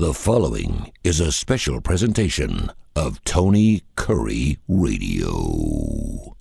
The following is a special presentation of Tony Kurre Radio.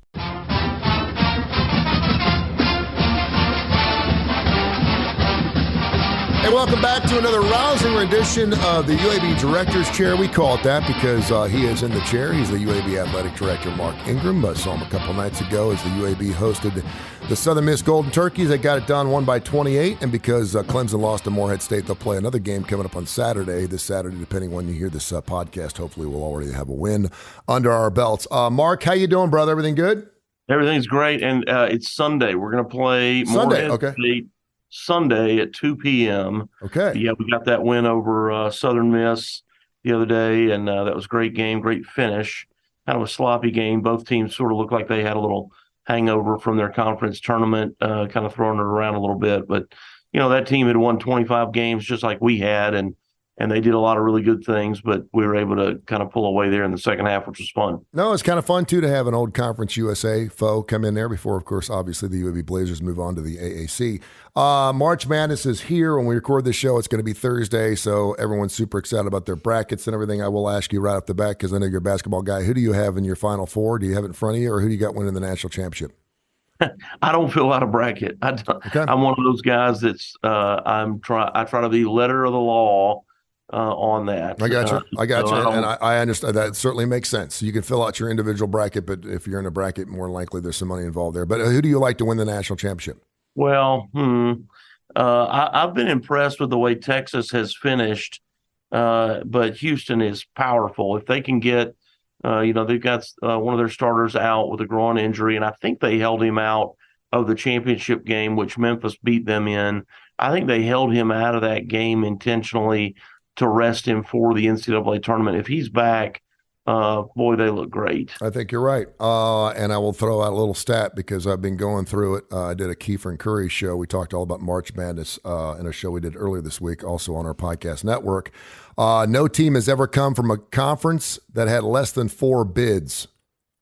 Hey, welcome back to another rousing rendition of the UAB Director's Chair. We call it that because he is in the chair. He's the UAB Athletic Director, Mark Ingram. I saw him a couple nights ago as the UAB hosted the Southern Miss Golden Turkeys. They got it done, won by 28, and because Clemson lost to Morehead State, they'll play another game coming up on Saturday. This Saturday, depending when you hear this podcast, hopefully we'll already have a win under our belts. Mark, how you doing, brother? Everything good? Everything's great, and it's Sunday. We're going to play Morehead State Sunday at 2 p.m. Okay. Yeah, we got that win over Southern Miss the other day, and that was a great game, great finish. Kind of a sloppy game. Both teams sort of looked like they had a little hangover from their conference tournament, kind of throwing it around a little bit. But, you know, that team had won 25 games just like we had, and they did a lot of really good things, but we were able to kind of pull away there in the second half, which was fun. No, it's kind of fun, too, to have an old Conference USA foe come in there before, of course, obviously the UAB Blazers move on to the AAC. March Madness is here. When we record this show, it's going to be Thursday, so everyone's super excited about their brackets and everything. I will ask you right off the bat, because I know you're a basketball guy, who do you have in your Final Four? Do you have it in front of you, or who do you got winning the national championship? I don't fill out a bracket. I'm one of those guys that's I try to be letter of the law on that. I got you. And I understand that. Certainly makes sense. You can fill out your individual bracket, but if you're in a bracket, more than likely there's some money involved there. But who do you like to win the national championship? Well, I've been impressed with the way Texas has finished, but Houston is powerful. If they can get, they've got one of their starters out with a groin injury, and I think they held him out of the championship game, which Memphis beat them in. I think they held him out of that game intentionally to rest him for the NCAA tournament. If he's back, boy, they look great. I think you're right. And I will throw out a little stat because I've been going through it. I did a Kiefer and Curry show. We talked all about March Madness in a show we did earlier this week, also on our podcast network. No team has ever come from a conference that had less than 4 bids,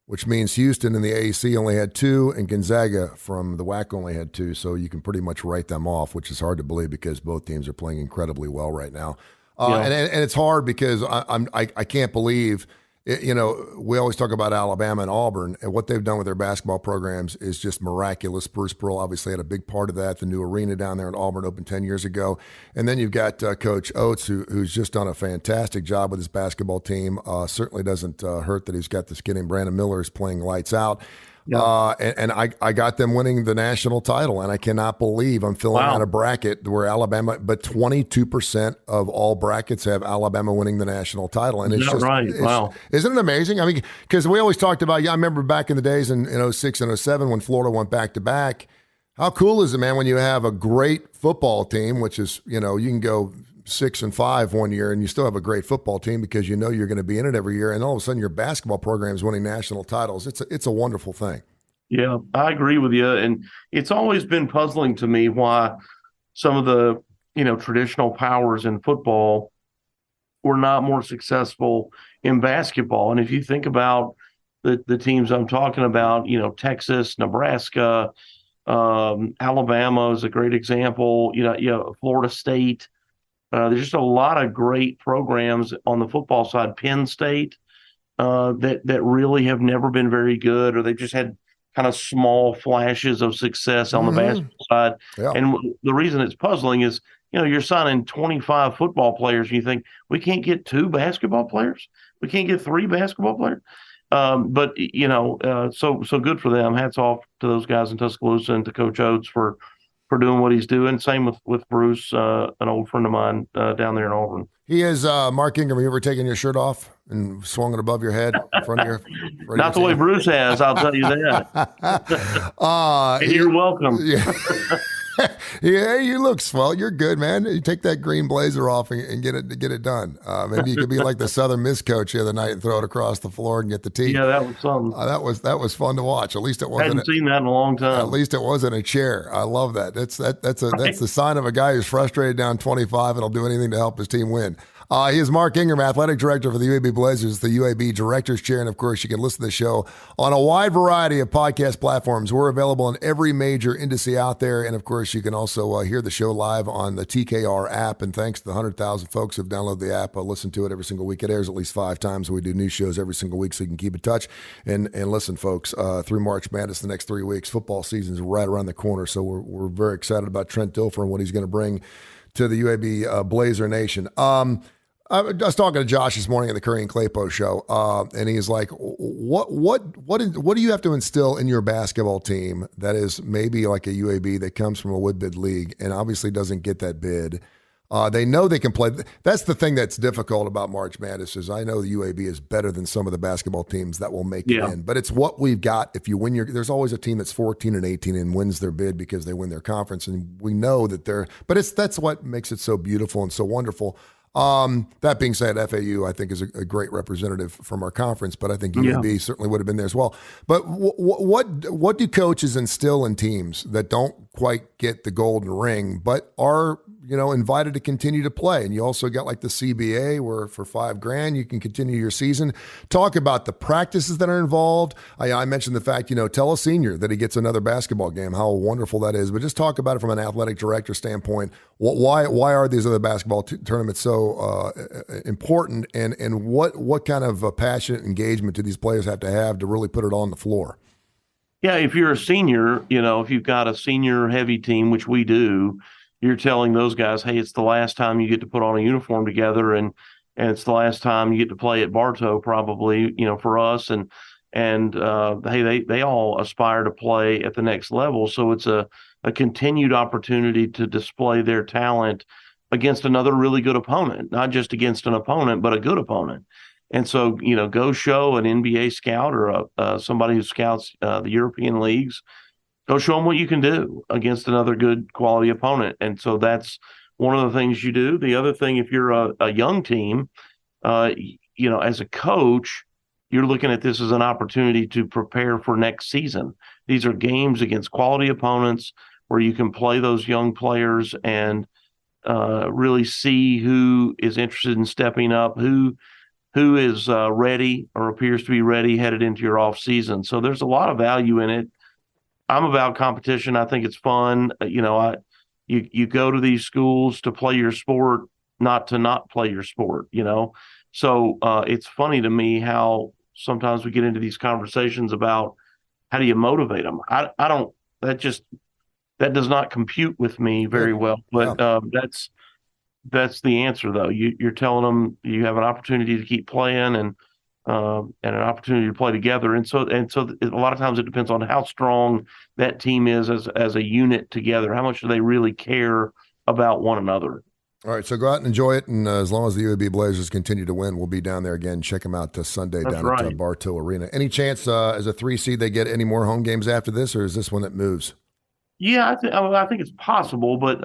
which means Houston in the AAC only had 2, and Gonzaga from the WAC only had 2. So you can pretty much write them off, which is hard to believe because both teams are playing incredibly well right now. And it's hard because I can't believe, we always talk about Alabama and Auburn, and what they've done with their basketball programs is just miraculous. Bruce Pearl obviously had a big part of that. The new arena down there in Auburn opened 10 years ago. And then you've got Coach Oates, who's just done a fantastic job with his basketball team. Certainly doesn't hurt that he's got this kid named Brandon Miller who's playing lights out. Yeah. And I got them winning the national title, and I cannot believe I'm filling out a bracket where Alabama, but 22% of all brackets have Alabama winning the national title. And it's just right. Wow. Isn't it amazing? I mean, because we always talked about, I remember back in the days in 06 and 07 when Florida went back to back. How cool is it, man, when you have a great football team, which is, you can go 6-5 one year and you still have a great football team because you're going to be in it every year, and all of a sudden your basketball program is winning national titles. It's a wonderful thing. Yeah, I agree with you, and it's always been puzzling to me why some of the traditional powers in football were not more successful in basketball. And if you think about the teams I'm talking about, Texas, Nebraska, Alabama is a great example. Florida State. There's just a lot of great programs on the football side. Penn State that really have never been very good, or they've just had kind of small flashes of success on the basketball side. Yeah. And the reason it's puzzling is, you're signing 25 football players, and you think, we can't get 2 basketball players? We can't get 3 basketball players? But so good for them. Hats off to those guys in Tuscaloosa and to Coach Oates for doing what he's doing. Same with Bruce, an old friend of mine down there in Auburn. He is Mark Ingram. Have you ever taken your shirt off and swung it above your head in front of your? Not the way Bruce has, I'll tell you that. You're welcome. Yeah. Yeah, you look swell. You're good, man. You take that green blazer off and get it done. Maybe you could be like the Southern Miss coach the other night and throw it across the floor and get the tee. Yeah, that was something. That was fun to watch. At least it wasn't. I haven't seen that in a long time. At least it wasn't a chair. I love that. That's the sign of a guy who's frustrated down 25 and will do anything to help his team win. He is Mark Ingram, athletic director for the UAB Blazers, the UAB Director's Chair. And, of course, you can listen to the show on a wide variety of podcast platforms. We're available on every major indice out there. And, of course, course, you can also hear the show live on the TKR app. And thanks to the 100,000 folks who've downloaded the app, listen to it every single week. It airs at least 5 times. We do new shows every single week, so you can keep in touch. And listen, folks, through March Madness, the next 3 weeks, football season is right around the corner. So we're very excited about Trent Dilfer and what he's going to bring to the UAB Blazer Nation. I was talking to Josh this morning at the Curry and Claypo show, and he's like, what do you have to instill in your basketball team that is maybe like a UAB that comes from a wood-bid league and obviously doesn't get that bid? They know they can play. That's the thing that's difficult about March Madness is I know the UAB is better than some of the basketball teams that will make it in, but it's what we've got. If you win there's always a team that's 14-18 and wins their bid because they win their conference, and we know that that's what makes it so beautiful and so wonderful. That being said, FAU, I think, is a great representative from our conference, but I think UAB certainly would have been there as well. But what do coaches instill in teams that don't quite get the golden ring, but are invited to continue to play? And you also got like the CBA where for $5,000 you can continue your season. Talk about the practices that are involved. I mentioned the fact, tell a senior that he gets another basketball game, how wonderful that is. But just talk about it from an athletic director standpoint. Why are these other basketball tournaments so important? And what kind of passionate engagement do these players have to really put it on the floor? Yeah, if you're a senior, if you've got a senior heavy team, which we do, you're telling those guys, hey, it's the last time you get to put on a uniform together, and it's the last time you get to play at Bartow, probably, for us. And hey, they all aspire to play at the next level. So it's a continued opportunity to display their talent against another really good opponent, not just against an opponent, but a good opponent. And so, go show an NBA scout or somebody who scouts the European leagues. Go show them what you can do against another good quality opponent. And so that's one of the things you do. The other thing, if you're a young team, as a coach, you're looking at this as an opportunity to prepare for next season. These are games against quality opponents where you can play those young players and really see who is interested in stepping up, who is ready or appears to be ready headed into your off season. So there's a lot of value in it. I'm about competition. I think it's fun. You go to these schools to play your sport, not to not play your sport, So it's funny to me how sometimes we get into these conversations about how do you motivate them. I don't, that does not compute with me very well, but that's the answer though. You're telling them you have an opportunity to keep playing and an opportunity to play together. And so a lot of times it depends on how strong that team is as a unit together. How much do they really care about one another? All right, so go out and enjoy it. And as long as the UAB Blazers continue to win, we'll be down there again. Check them out Sunday at Bartow Arena. Any chance as a 3 seed they get any more home games after this, or is this one that moves? Yeah, I think it's possible, but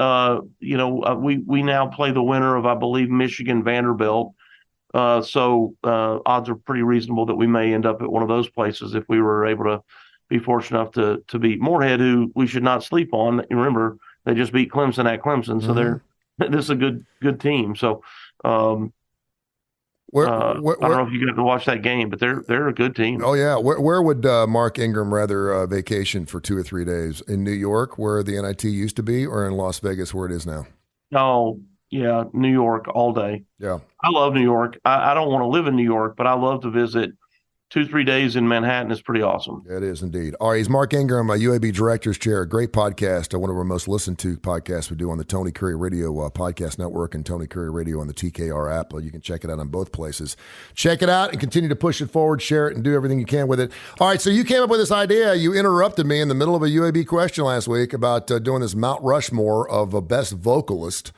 we now play the winner of, I believe, Michigan Vanderbilt. So odds are pretty reasonable that we may end up at one of those places if we were able to be fortunate enough to beat Moorhead, who we should not sleep on. And remember, they just beat Clemson at Clemson, so this is a good team. So I don't know if you got to watch that game, but they're a good team. Oh yeah, where would Mark Ingram rather vacation for 2 or 3 days? In New York, where the NIT used to be, or in Las Vegas, where it is now? Oh. Yeah, New York all day. Yeah. I love New York. I don't want to live in New York, but I love to visit. 2-3 days in Manhattan is pretty awesome. It is indeed. All right, he's Mark Ingram, a UAB Director's Chair. Great podcast, one of our most listened to podcasts we do on the Tony Curry Radio Podcast Network and Tony Curry Radio on the TKR app. You can check it out on both places. Check it out and continue to push it forward, share it, and do everything you can with it. All right, so you came up with this idea. You interrupted me in the middle of a UAB question last week about doing this Mount Rushmore of a best vocalist,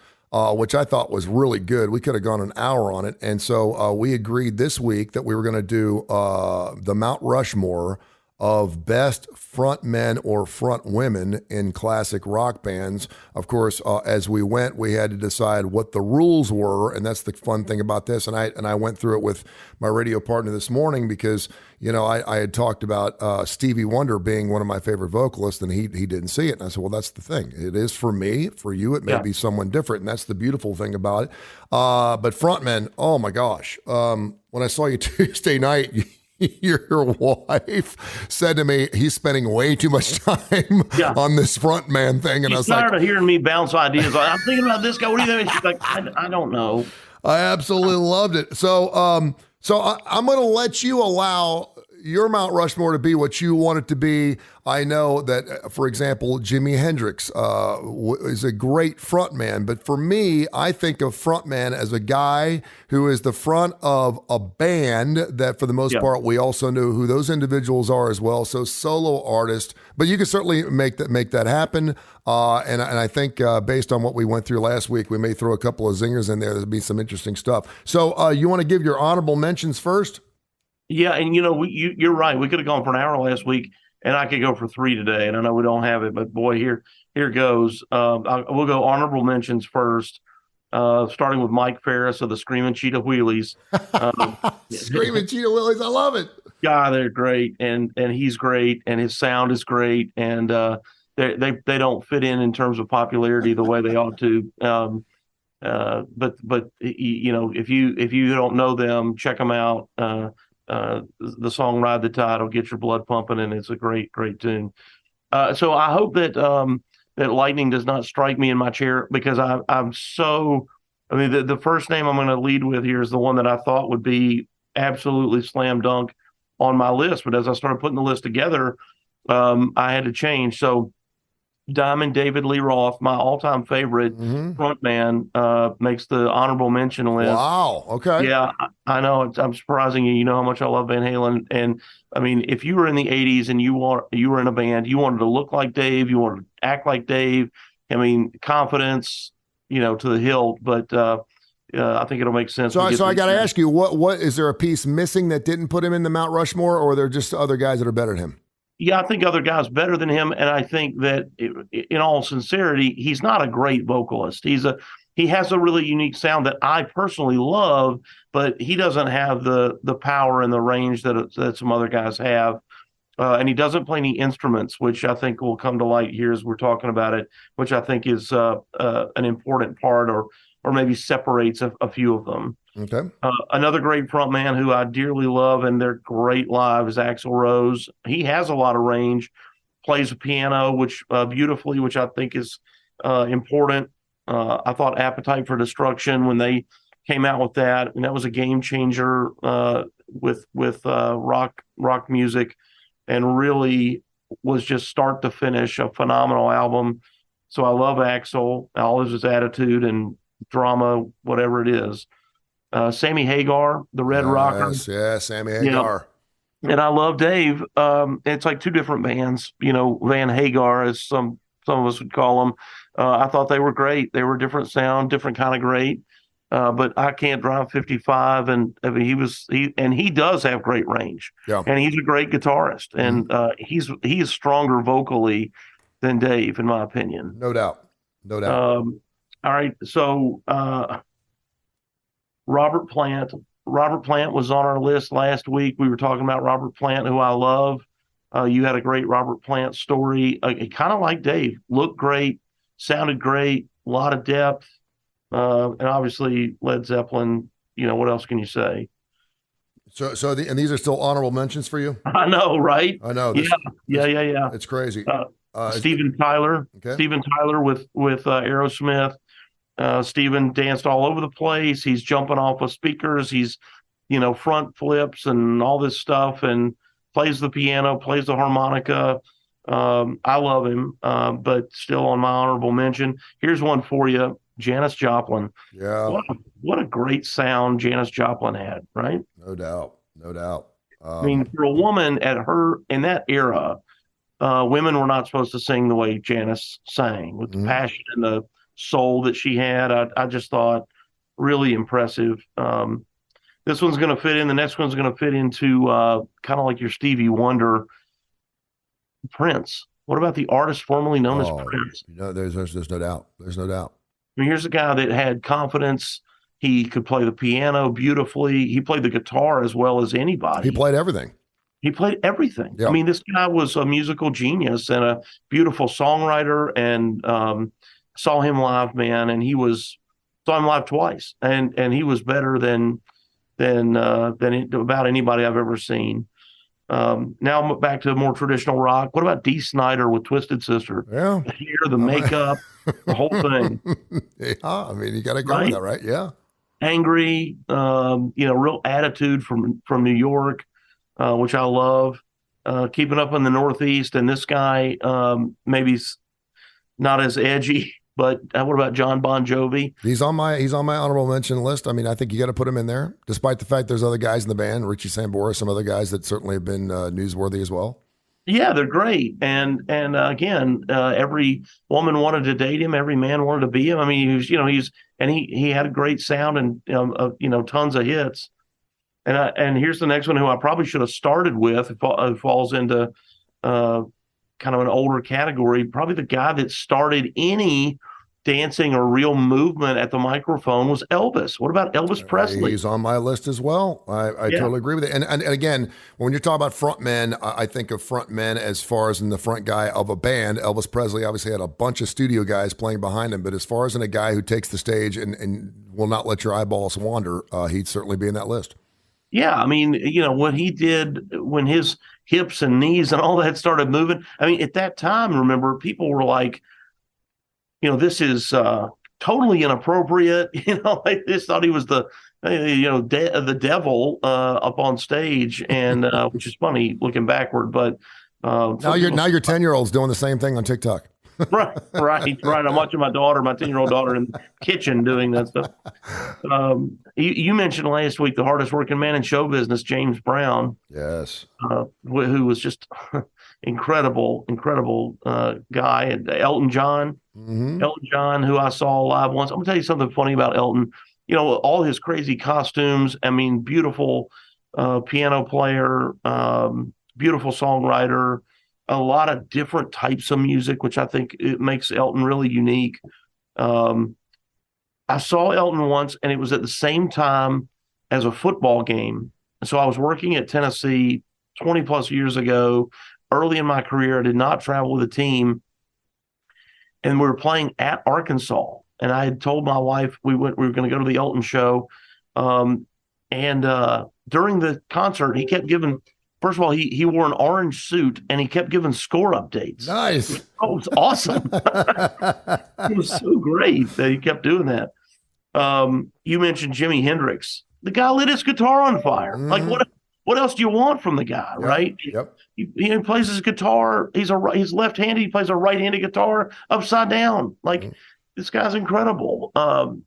which I thought was really good. We could have gone an hour on it. And so we agreed this week that we were going to do the Mount Rushmore of best front men or front women in classic rock bands. Of course, as we went, we had to decide what the rules were, and that's the fun thing about this. And I went through it with my radio partner this morning because, I had talked about Stevie Wonder being one of my favorite vocalists, and he didn't see it. And I said, well, that's the thing. It is for me. For you, it may be someone different, and that's the beautiful thing about it. But frontmen, oh my gosh. When I saw you Tuesday night, Your wife said to me, he's spending way too much time on this front man thing. And I was tired like, of hearing me bounce ideas. I'm thinking about this guy. What do you think? She's like, I don't know. I absolutely loved it. So, I'm going to let you allow your Mount Rushmore to be what you want it to be. I know that, for example, Jimi Hendrix is a great frontman, but for me, I think of frontman as a guy who is the front of a band that, for the most part, we also know who those individuals are as well. So solo artist, but you can certainly make that happen. And I think based on what we went through last week, we may throw a couple of zingers in there. There'll be some interesting stuff. So you want to give your honorable mentions first? Yeah, and you're right. We could have gone for an hour last week, and I could go for 3 today. And I know we don't have it, but boy, here goes. We'll go honorable mentions first, starting with Mike Ferris of the Screaming Cheetah Wheelies. Screaming Cheetah Wheelies, I love it. Yeah, they're great, and he's great, and his sound is great, and they don't fit in terms of popularity the way they ought to. But if you don't know them, check them out. The song "Ride the Tide" will get your blood pumping, and it's a great tune. So I hope that that lightning does not strike me in my chair, because I'm so. I mean, the first name I'm going to lead with here is the one that I thought would be absolutely slam dunk on my list, but as I started putting the list together, I had to change. So Diamond David Lee Roth, my all-time favorite frontman, makes the honorable mention list. Wow. Okay. Yeah, I know. I'm surprising you. You know how much I love Van Halen. And I mean, if you were in the 80s and you were in a band, you wanted to look like Dave, you wanted to act like Dave. I mean, confidence, to the hilt. But I think it'll make sense. So I got to ask you, what is there a piece missing that didn't put him in the Mount Rushmore, or are there just other guys that are better than him? Yeah, I think other guys better than him, and I think that, in all sincerity, he's not a great vocalist. He has a really unique sound that I personally love, but he doesn't have the power and the range that some other guys have, and he doesn't play any instruments, which I think will come to light here as we're talking about it, which I think is an important part, or maybe separates a few of them. Okay. Another great frontman who I dearly love, and they're great live, is Axl Rose. He has a lot of range, plays the piano, which beautifully, which I think is important. I thought Appetite for Destruction, when they came out with that, and that was a game changer with rock music, and really was just start to finish a phenomenal album. So I love Axl, all of his attitude and drama, whatever it is. Sammy Hagar, the Red Rocker. Yeah, Sammy Hagar. And I love Dave. It's like two different bands, Van Hagar, as some of us would call them. I thought they were great. They were different sound, different kind of great. But I Can't Drive 55, and I mean, he does have great range. Yeah. And he's a great guitarist, and he is stronger vocally than Dave, in my opinion. No doubt. All right, so Robert Plant. Robert Plant was on our list last week. We were talking about Robert Plant, who I love. You had a great Robert Plant story. Kind of like Dave. Looked great, sounded great, a lot of depth. And obviously Led Zeppelin, what else can you say? So these are still honorable mentions for you? I know, right? I know. Yeah. It's crazy. Steven Tyler. Okay. Steven Tyler with Aerosmith. Steven danced all over the place. He's jumping off of speakers. He's, front flips and all this stuff, and plays the piano, plays the harmonica. I love him, but still on my honorable mention. Here's one for you. Janis Joplin. Yeah. What a great sound Janis Joplin had, right? No doubt. I mean, for a woman in that era, women were not supposed to sing the way Janis sang, with the passion and the soul that she had. I just thought really impressive. This one's going to fit in. The next one's going to fit into kind of like your Stevie Wonder, Prince. What about the artist formerly known as Prince? There's no doubt. There's no doubt. I mean, here's a guy that had confidence. He could play the piano beautifully. He played the guitar as well as anybody. He played everything. Yep. I mean, this guy was a musical genius and a beautiful songwriter, and saw him live, man. And saw him live twice. And he was better than about anybody I've ever seen. Now I'm back to more traditional rock. What about Dee Snider with Twisted Sister? Yeah. The hair, the makeup, the whole thing. Yeah, I mean, you got to go with Right? that, right? Yeah. Angry, real attitude from New York, which I love. Keeping up in the Northeast, and this guy maybe not as edgy, but what about John Bon Jovi? He's on my honorable mention list. I mean, I think you got to put him in there, despite the fact there's other guys in the band, Richie Sambora, some other guys that certainly have been newsworthy as well. Yeah, they're great, and again, every woman wanted to date him, every man wanted to be him. I mean, he had a great sound and tons of hits. And here's the next one who I probably should have started with. It falls into kind of an older category. Probably the guy that started any dancing or real movement at the microphone was Elvis. What about Elvis Presley? He's on my list as well. I totally agree with it. And again, when you're talking about front men, I think of front men as far as in the front guy of a band. Elvis Presley obviously had a bunch of studio guys playing behind him, but as far as in a guy who takes the stage and will not let your eyeballs wander, he'd certainly be in that list. Yeah, I mean, what he did when his hips and knees and all that started moving. I mean, at that time, remember, people were like, this is totally inappropriate. Like this thought he was the devil up on stage, and which is funny looking backward. But now your 10-year-old's doing the same thing on TikTok. right. I'm watching my 10-year-old daughter in the kitchen doing that stuff. You mentioned last week the hardest working man in show business, James Brown. Yes. Who was just incredible guy. And Elton John. Mm-hmm. Elton John, who I saw live once. I'm gonna tell you something funny about Elton. All his crazy costumes. I mean, beautiful piano player, beautiful songwriter. A lot of different types of music, which I think it makes Elton really unique. I saw Elton once, and it was at the same time as a football game. So I was working at Tennessee 20 plus years ago, early in my career. I did not travel with a team, and we were playing at Arkansas. And I had told my wife we were going to go to the Elton show. And during the concert, he kept giving. First of all, he wore an orange suit, and he kept giving score updates. Nice. Oh, it was awesome. It was so great that he kept doing that. You mentioned Jimi Hendrix. The guy lit his guitar on fire. Mm-hmm. Like, what else do you want from the guy, right? Yep. He plays his guitar. He's left-handed. He plays a right-handed guitar upside down. Like, this guy's incredible. Loved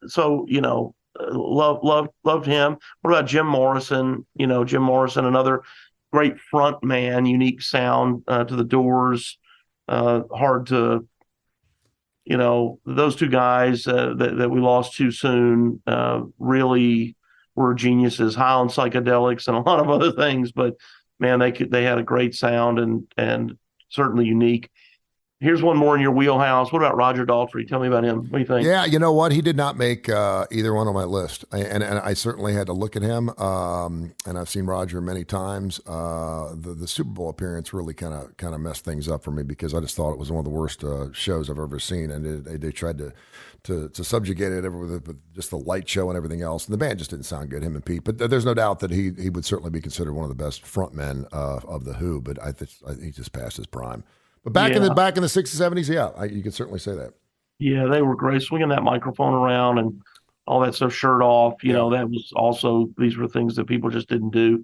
him. What about Jim Morrison? Jim Morrison, another great front man, unique sound to the Doors. Hard to, those two guys that we lost too soon really were geniuses, high on psychedelics and a lot of other things. But man, they had a great sound and certainly unique. Here's one more in your wheelhouse. What about Roger Daltrey? Tell me about him. What do you think? Yeah, you know what? He did not make either one on my list, and I certainly had to look at him. And I've seen Roger many times. The Super Bowl appearance really kind of messed things up for me because I just thought it was one of the worst shows I've ever seen, and they tried to subjugate it with just the light show and everything else, and the band just didn't sound good. Him and Pete, but there's no doubt that he would certainly be considered one of the best frontmen of the Who. But I think he just passed his prime. But back in the 60s, 70s, yeah, you could certainly say that. Yeah, they were great, swinging that microphone around and all that stuff, shirt off. That was also, these were things that people just didn't do.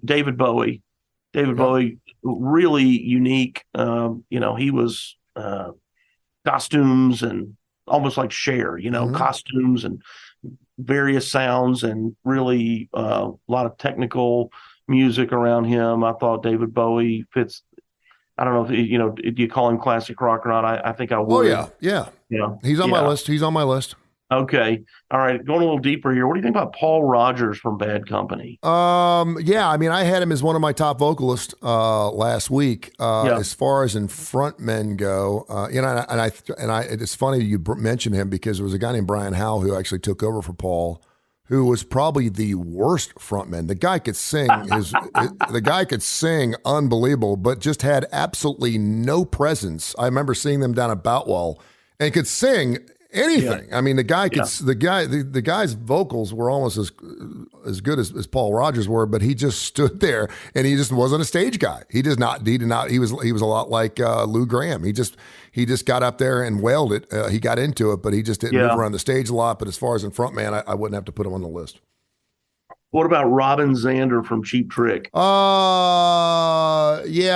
David Bowie, really unique. He was costumes and almost like Cher, costumes and various sounds and really a lot of technical music around him. I thought David Bowie fits. I don't know if do you call him classic rock or not? I think I would. Oh yeah. He's on my list. Okay, all right. Going a little deeper here. What do you think about Paul Rodgers from Bad Company? Yeah. I mean, I had him as one of my top vocalists last week. As far as in front men go, it's funny you mentioned him because there was a guy named Brian Howe who actually took over for Paul, who was probably the worst frontman. The guy could sing. The guy could sing unbelievable, but just had absolutely no presence. I remember seeing them down at Boutwell and could sing anything. I mean, the guy could, the guy's vocals were almost as good as Paul Rogers were, but he just stood there and he just wasn't a stage guy. He did not. He was a lot like Lou Gramm. He just got up there and wailed it. He got into it, but he just didn't move around the stage a lot. But as far as in front man, I wouldn't have to put him on the list. What about Robin Zander from Cheap Trick? Yeah,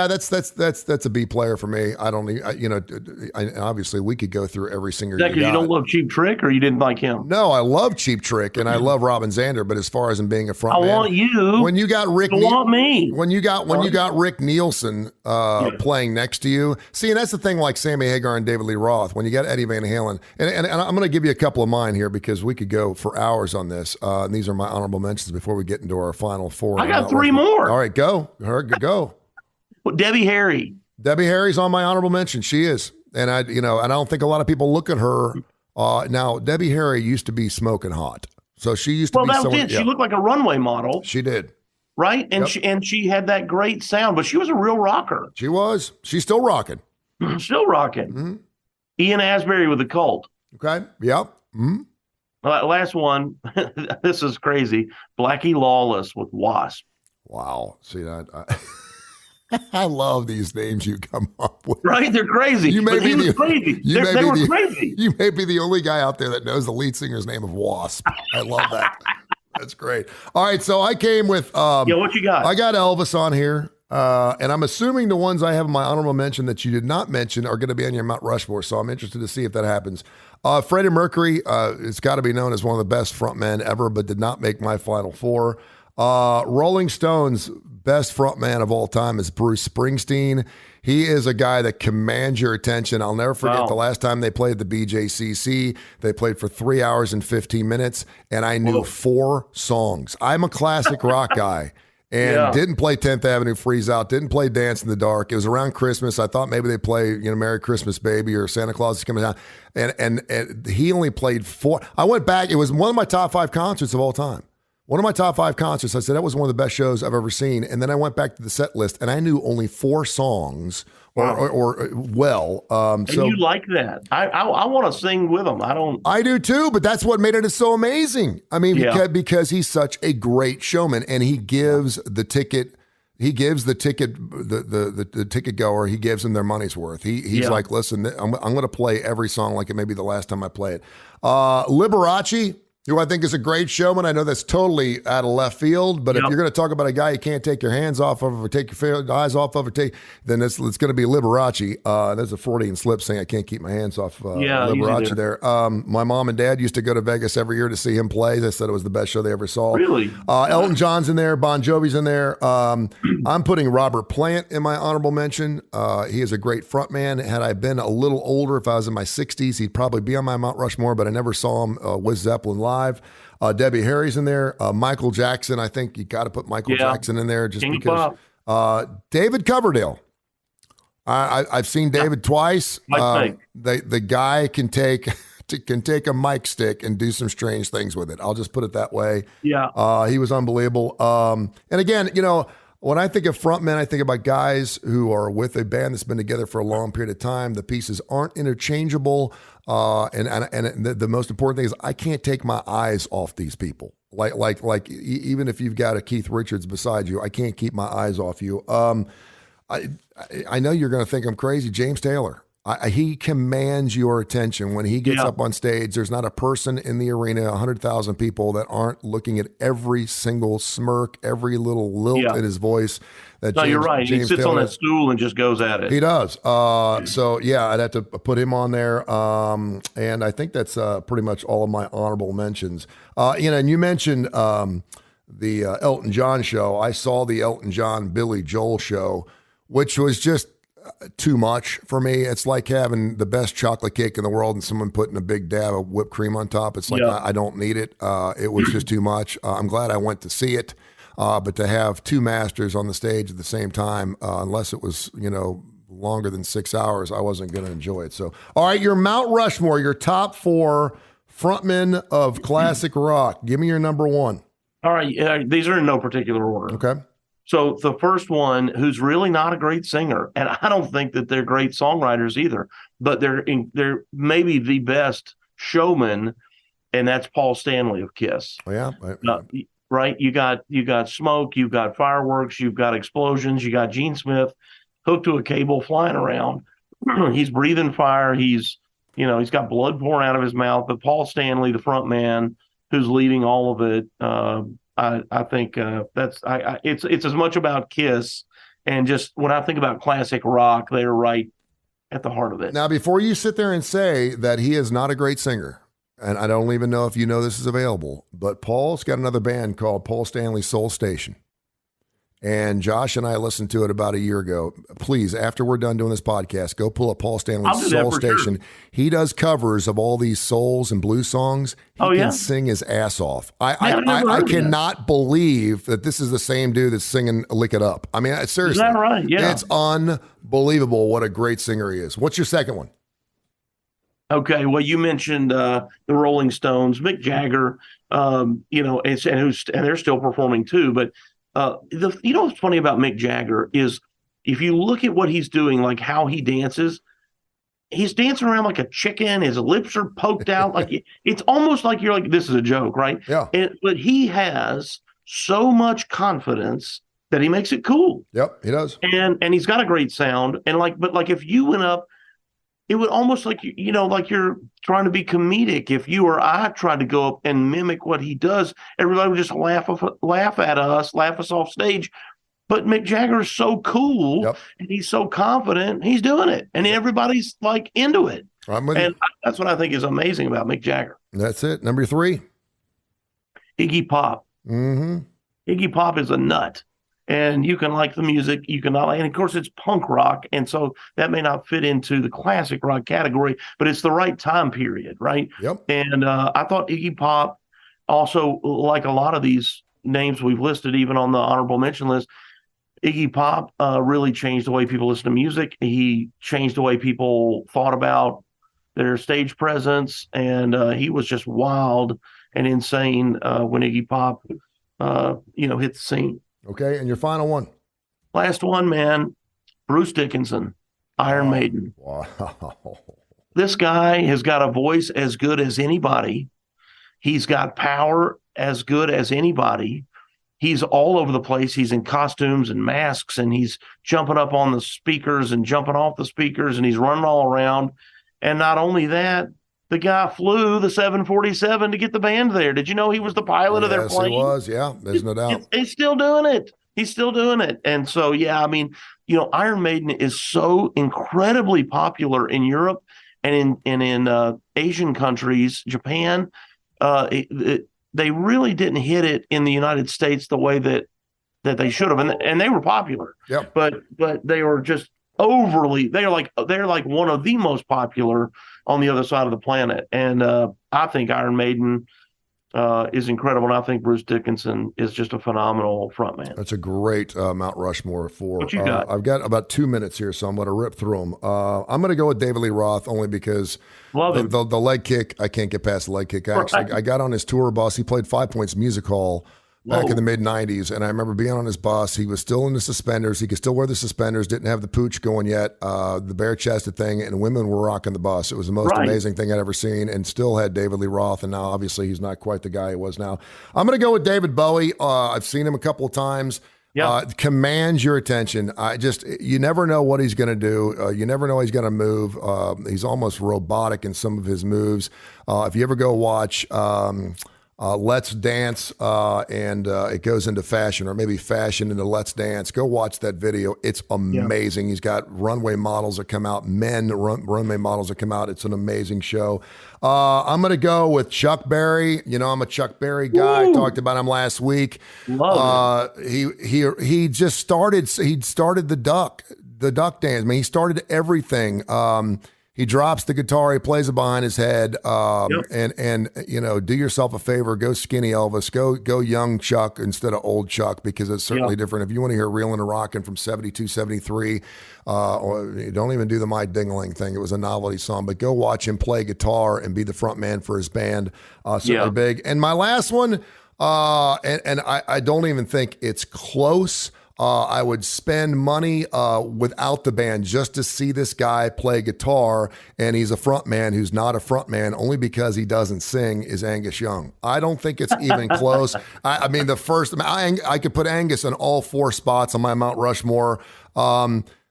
that's a B player for me. I don't need, obviously we could go through every singer. Is that because you don't love Cheap Trick or you didn't like him? No, I love Cheap Trick and I love Robin Zander, but as far as him being a front man, want you. When you got Rick, want me. When you got Rick Nielsen playing next to you, see, and that's the thing. Like Sammy Hagar and David Lee Roth, when you got Eddie Van Halen, and I'm going to give you a couple of mine here because we could go for hours on this. And these are my honorable mentions before we get into our final four. I got three more. All right, go. Go. Well, Debbie Harry. Debbie Harry's on my honorable mention. She is. And I don't think a lot of people look at her. Now, Debbie Harry used to be smoking hot. So she used to be someone. Well, she looked like a runway model. She did. Right? And she had that great sound, but she was a real rocker. She was. She's still rocking. Still rocking. Mm-hmm. Ian Asbury with the Cult. Okay. Yep. Mm-hmm. Last one. This is crazy. Blackie Lawless with Wasp. Wow. See that? I love these names you come up with. Right? They're crazy. You may be crazy. They were crazy. You may be the only guy out there that knows the lead singer's name of Wasp. I love that. That's great. All right. So I came with. What you got? I got Elvis on here. And I'm assuming the ones I have in my honorable mention that you did not mention are going to be on your Mount Rushmore. So I'm interested to see if that happens. Freddie Mercury, it's got to be known as one of the best frontmen ever, but did not make my final four. Rolling Stones' best frontman of all time is Bruce Springsteen. He is a guy that commands your attention. I'll never forget the last time they played the BJCC. They played for 3 hours and 15 minutes, and I knew 4 songs. I'm a classic rock guy. And didn't play 10th Avenue Freeze Out, didn't play Dance in the Dark. It was around Christmas. I thought maybe they'd play, Merry Christmas Baby or Santa Claus is Coming Down. And he only played 4. I went back. It was one of my top 5 concerts of all time. One of my top 5 concerts. I said that was one of the best shows I've ever seen. And then I went back to the set list and I knew only 4 songs or well. And you like that. I want to sing with him. I do too, but that's what made it so amazing. I mean, because he's such a great showman and he gives the ticket. He gives the ticket goer. He gives them their money's worth. He's like, listen, I'm going to play every song like it may be the last time I play it. Liberace, who I think is a great showman. I know that's totally out of left field, but if you're going to talk about a guy you can't take your hands off of or take your eyes off of, then it's going to be Liberace. There's a Freudian slip saying I can't keep my hands off Liberace there. My mom and dad used to go to Vegas every year to see him play. They said it was the best show they ever saw. Really? Elton John's in there. Bon Jovi's in there. I'm putting Robert Plant in my honorable mention. He is a great frontman. Had I been a little older, if I was in my 60s, he'd probably be on my Mount Rushmore, but I never saw him with Zeppelin live. Debbie Harry's in there. Michael Jackson, I think you got to put Michael Jackson in there just King because. David Coverdale. I've seen David twice. The guy can take a mic stick and do some strange things with it. I'll just put it that way. Yeah. He was unbelievable. And again, when I think of frontmen, I think about guys who are with a band that's been together for a long period of time. The pieces aren't interchangeable. And the most important thing is I can't take my eyes off these people. Like even if you've got a Keith Richards beside you, I can't keep my eyes off you. I know you're going to think I'm crazy. James Taylor. He commands your attention when he gets up on stage. There's not a person in the arena, 100,000 people that aren't looking at every single smirk, every little lilt in his voice. You're right. James he sits Taylor, on that stool and just goes at it. He does. So I'd have to put him on there. And I think that's pretty much all of my honorable mentions. And you mentioned the Elton John show. I saw the Elton John Billy Joel show, which was just too much for me. It's like having the best chocolate cake in the world and someone putting a big dab of whipped cream on top. It's like, I don't need it. It was just too much. I'm glad I went to see it. But to have 2 masters on the stage at the same time, unless it was, longer than 6 hours, I wasn't going to enjoy it. So, all right, your Mount Rushmore, your top 4 frontmen of classic rock. Give me your number 1. All right. These are in no particular order. Okay. So the first one, who's really not a great singer, and I don't think that they're great songwriters either, but they're maybe the best showman, and that's Paul Stanley of Kiss. Oh, yeah. Right? You got smoke, you've got fireworks, you've got explosions, you got Gene Smith hooked to a cable flying around. He's breathing fire. He's got blood pouring out of his mouth. But Paul Stanley, the front man, who's leading all of it, I think it's as much about Kiss, and just when I think about classic rock, they're right at the heart of it. Now, before you sit there and say that he is not a great singer, and I don't even know if you know this is available, but Paul's got another band called Paul Stanley Soul Station. And Josh and I listened to it about a year ago. Please, after we're done doing this podcast, go pull up Paul Stanley's Soul Station. Sure. He does covers of all these souls and blues songs. He can sing his ass off. I cannot believe that this is the same dude that's singing Lick It Up. I mean, seriously. Is that right? Yeah. It's unbelievable what a great singer he is. What's your second one? Okay, well, you mentioned the Rolling Stones, Mick Jagger, and they're still performing too. But what's funny about Mick Jagger is if you look at what he's doing, like how he dances, he's dancing around like a chicken. His lips are poked out, like it's almost like you're like, this is a joke, right? Yeah. But he has so much confidence that he makes it cool. Yep, he does. And he's got a great sound. And but if you went up, it would almost like, like you're trying to be comedic. If you or I tried to go up and mimic what he does, everybody would just laugh at us, laugh us off stage. But Mick Jagger is so cool, and he's so confident, he's doing it. And everybody's like into it. That's what I think is amazing about Mick Jagger. That's it. Number 3. Iggy Pop. Mm-hmm. Iggy Pop is a nut. And you can like the music, you can not like, and of course it's punk rock, and so that may not fit into the classic rock category, but it's the right time period, right? Yep. And I thought Iggy Pop, also like a lot of these names we've listed, even on the honorable mention list, Iggy Pop really changed the way people listen to music. He changed the way people thought about their stage presence, and he was just wild and insane when Iggy Pop, hit the scene. Okay, and your final one? Last one, man, Bruce Dickinson, Iron Maiden. Wow. This guy has got a voice as good as anybody. He's got power as good as anybody. He's all over the place. He's in costumes and masks, and he's jumping up on the speakers and jumping off the speakers, and he's running all around. And not only that, the guy flew the 747 to get the band there. Did you know he was the pilot of their plane? Yes, he was. Yeah, there's no doubt. He's still doing it. He's still doing it. And so, yeah, I mean, Iron Maiden is so incredibly popular in Europe and in Asian countries, Japan. They really didn't hit it in the United States the way that they should have, and they were popular. Yep. But they were just overly. They're like one of the most popular on the other side of the planet. And I think Iron Maiden is incredible, and I think Bruce Dickinson is just a phenomenal frontman. That's a great Mount Rushmore for. What you got? I've got about 2 minutes here, so I'm going to rip through them. I'm going to go with David Lee Roth only because the leg kick. I can't get past the leg kick. I got on his tour bus. He played 5 Points Music Hall back in the mid-'90s, and I remember being on his bus. He was still in the suspenders. He could still wear the suspenders, didn't have the pooch going yet, the bare-chested thing, and women were rocking the bus. It was the most amazing thing I'd ever seen, and still had David Lee Roth, and now obviously he's not quite the guy he was now. I'm going to go with David Bowie. I've seen him a couple of times. Commands your attention. You never know what he's going to do. You never know he's going to move. He's almost robotic in some of his moves. If you ever go watch Let's Dance, and it goes into fashion, or maybe fashion into Let's Dance. Go watch that video. It's amazing. Yeah. He's got runway models that come out, runway models that come out. It's an amazing show. I'm going to go with Chuck Berry. I'm a Chuck Berry guy. I talked about him last week. He just started. He started the duck dance. I mean, he started everything. He drops the guitar, he plays it behind his head, and do yourself a favor, go skinny Elvis, go young Chuck instead of old Chuck, because it's certainly different. If you want to hear Reelin' and Rockin' from 72, 73, or don't even do the My Ding-a-Ling thing. It was a novelty song, but go watch him play guitar and be the front man for his band. Certainly big. And my last one, and I don't even think it's close. I would spend money without the band just to see this guy play guitar, and he's a front man who's not a front man only because he doesn't sing, is Angus Young. I don't think it's even close. I mean, I could put Angus in all 4 spots on my Mount Rushmore.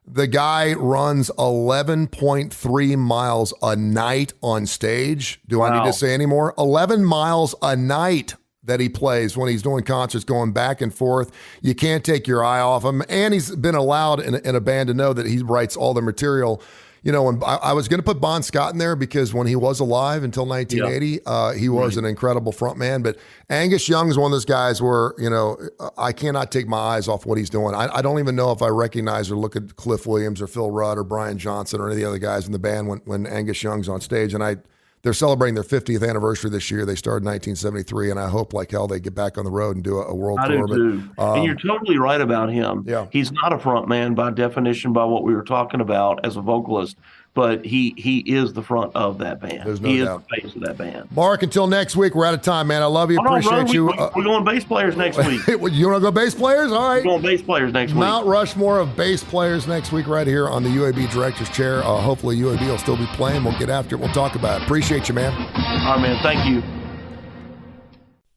The guy runs 11.3 miles a night on stage. Do I need to say any more? 11 miles a night that he plays when he's doing concerts, going back and forth. You can't take your eye off him. And he's been allowed in a band to know that he writes all the material. You know, and I was going to put Bon Scott in there because when he was alive until 1980, he was an incredible frontman. But Angus Young is one of those guys where, you know, I cannot take my eyes off what he's doing. I don't even know if I recognize or look at Cliff Williams or Phil Rudd or Brian Johnson or any of the other guys in the band when Angus Young's on stage. And they're celebrating their 50th anniversary this year. They started in 1973, and I hope like hell they get back on the road and do a world tour. I do too. And you're totally right about him. Yeah. He's not a front man by definition, by what we were talking about as a vocalist, but he is the front of that band. There's no he doubt. is the face of that band. Mark, until next week, we're out of time, man. I love you. Appreciate you. We're going bass players next week. You want to go bass players? All right. We're going bass players next week. Mount Rushmore of bass players next week right here on the UAB Director's Chair. Hopefully UAB will still be playing. We'll get after it. We'll talk about it. Appreciate you, man. All right, man. Thank you.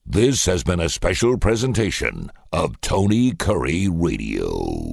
This has been a special presentation of Tony Curry Radio.